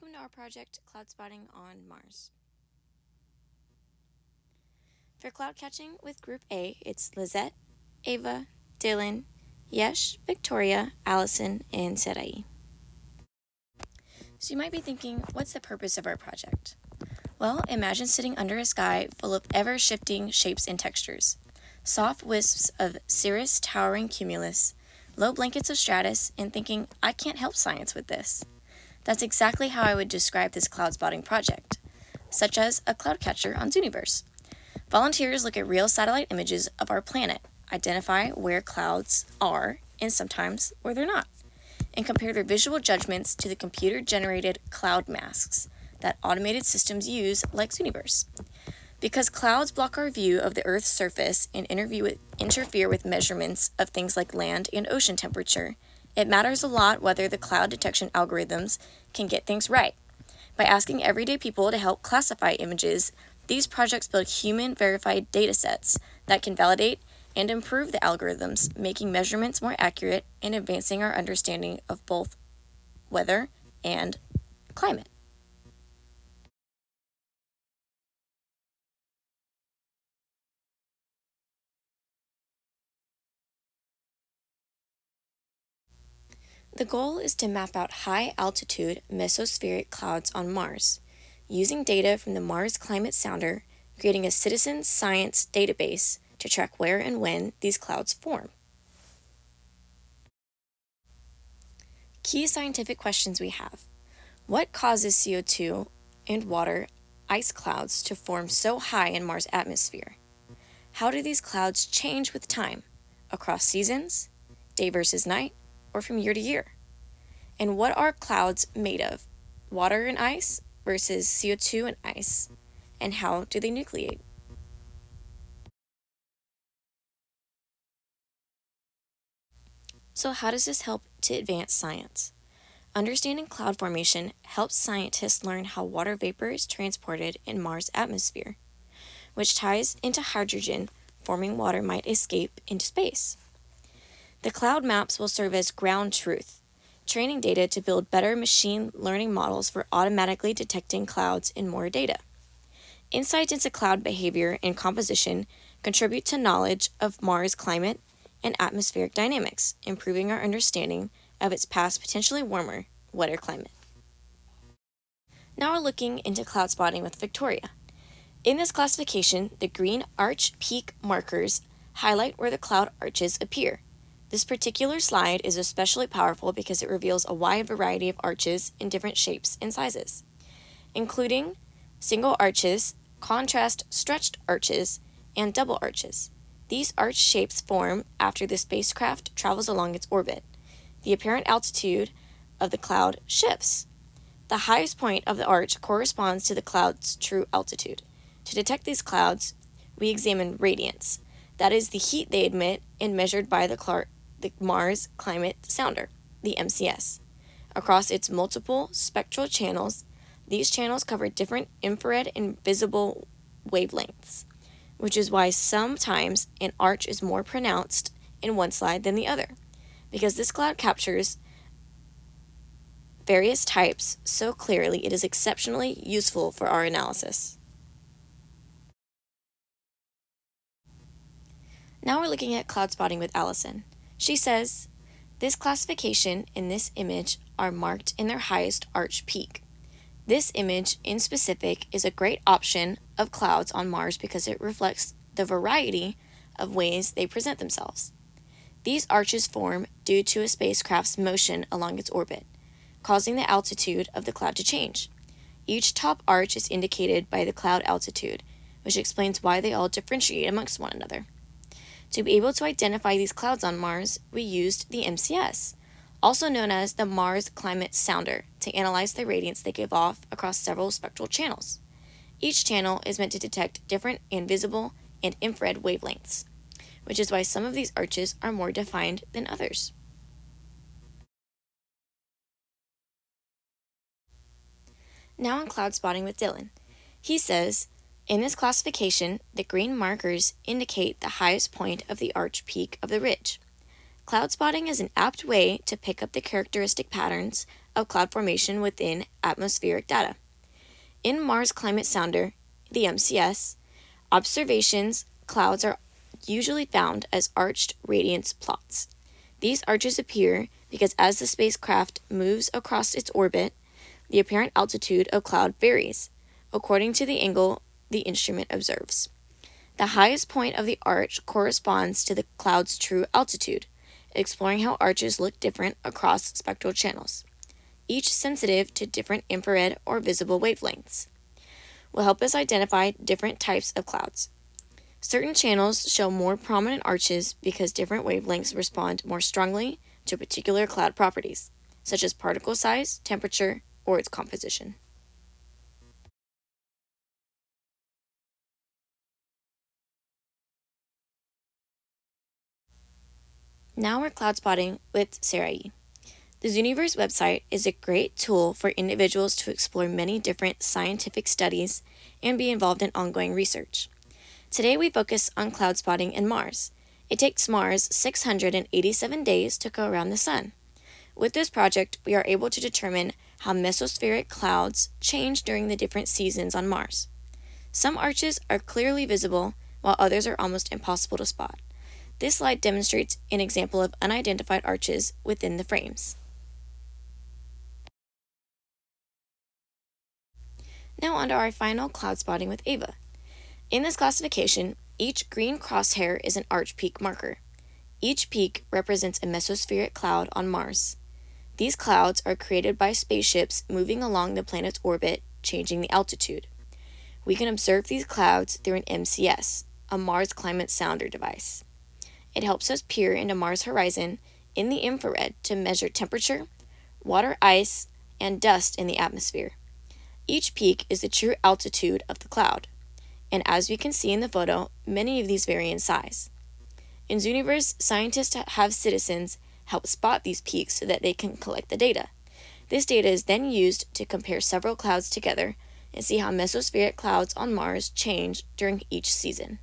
Welcome to our project, Cloud Spotting on Mars. For cloud catching with Group A, it's Lizette, Ava, Dylan, Yesh, Victoria, Allison, and Sarai. So you might be thinking, what's the purpose of our project? Well, imagine sitting under a sky full of ever-shifting shapes and textures. Soft wisps of cirrus towering cumulus, low blankets of stratus, and thinking, I can't help science with this. That's exactly how I would describe this cloud spotting project, such as a cloud catcher on Zooniverse. Volunteers look at real satellite images of our planet, identify where clouds are, and sometimes where they're not, and compare their visual judgments to the computer-generated cloud masks that automated systems use like Zooniverse. Because clouds block our view of the Earth's surface and interfere with measurements of things like land and ocean temperature, it matters a lot whether the cloud detection algorithms can get things right. By asking everyday people to help classify images, these projects build human-verified datasets that can validate and improve the algorithms, making measurements more accurate and advancing our understanding of both weather and climate. The goal is to map out high-altitude mesospheric clouds on Mars, using data from the Mars Climate Sounder, creating a citizen science database to track where and when these clouds form. Key scientific questions we have. What causes CO2 and water ice clouds to form so high in Mars' atmosphere? How do these clouds change with time, across seasons, day versus night, or from year to year? And what are clouds made of? Water and ice versus CO2 and ice? And how do they nucleate? So how does this help to advance science? Understanding cloud formation helps scientists learn how water vapor is transported in Mars' atmosphere, which ties into hydrogen forming water might escape into space. The cloud maps will serve as ground truth, training data to build better machine learning models for automatically detecting clouds in more data. Insights into cloud behavior and composition contribute to knowledge of Mars' climate and atmospheric dynamics, improving our understanding of its past potentially warmer, wetter climate. Now we're looking into cloud spotting with Victoria. In this classification, the green arch peak markers highlight where the cloud arches appear. This particular slide is especially powerful because it reveals a wide variety of arches in different shapes and sizes, including single arches, contrast stretched arches, and double arches. These arch shapes form after the spacecraft travels along its orbit. The apparent altitude of the cloud shifts. The highest point of the arch corresponds to the cloud's true altitude. To detect these clouds, we examine radiance, that is the heat they emit and measured by the Mars Climate Sounder, the MCS. Across its multiple spectral channels, these channels cover different infrared and visible wavelengths, which is why sometimes an arch is more pronounced in one slide than the other, because this cloud captures various types so clearly it is exceptionally useful for our analysis. Now we're looking at cloud spotting with Allison. She says, this classification and this image are marked in their highest arch peak. This image in specific is a great option of clouds on Mars because it reflects the variety of ways they present themselves. These arches form due to a spacecraft's motion along its orbit, causing the altitude of the cloud to change. Each top arch is indicated by the cloud altitude, which explains why they all differentiate amongst one another. To be able to identify these clouds on Mars, we used the MCS, also known as the Mars Climate Sounder, to analyze the radiance they give off across several spectral channels. Each channel is meant to detect different invisible and infrared wavelengths, which is why some of these arches are more defined than others. Now on cloud spotting with Dylan. He says, in this classification, the green markers indicate the highest point of the arch peak of the ridge. Cloud spotting is an apt way to pick up the characteristic patterns of cloud formation within atmospheric data. In Mars Climate Sounder, the MCS, observations clouds are usually found as arched radiance plots. These arches appear because as the spacecraft moves across its orbit, the apparent altitude of cloud varies, according to the angle the instrument observes. The highest point of the arch corresponds to the cloud's true altitude, exploring how arches look different across spectral channels, each sensitive to different infrared or visible wavelengths, will help us identify different types of clouds. Certain channels show more prominent arches because different wavelengths respond more strongly to particular cloud properties, such as particle size, temperature, or its composition. Now we're cloud spotting with Sarai. The Zooniverse website is a great tool for individuals to explore many different scientific studies and be involved in ongoing research. Today we focus on cloud spotting in Mars. It takes Mars 687 days to go around the Sun. With this project, we are able to determine how mesospheric clouds change during the different seasons on Mars. Some arches are clearly visible, while others are almost impossible to spot. This slide demonstrates an example of unidentified arches within the frames. Now on to our final cloud spotting with Ava. In this classification, each green crosshair is an arch peak marker. Each peak represents a mesospheric cloud on Mars. These clouds are created by spaceships moving along the planet's orbit, changing the altitude. We can observe these clouds through an MCS, a Mars Climate Sounder device. It helps us peer into Mars' horizon in the infrared to measure temperature, water ice, and dust in the atmosphere. Each peak is the true altitude of the cloud, and as we can see in the photo, many of these vary in size. In Zooniverse, scientists have citizens help spot these peaks so that they can collect the data. This data is then used to compare several clouds together and see how mesospheric clouds on Mars change during each season.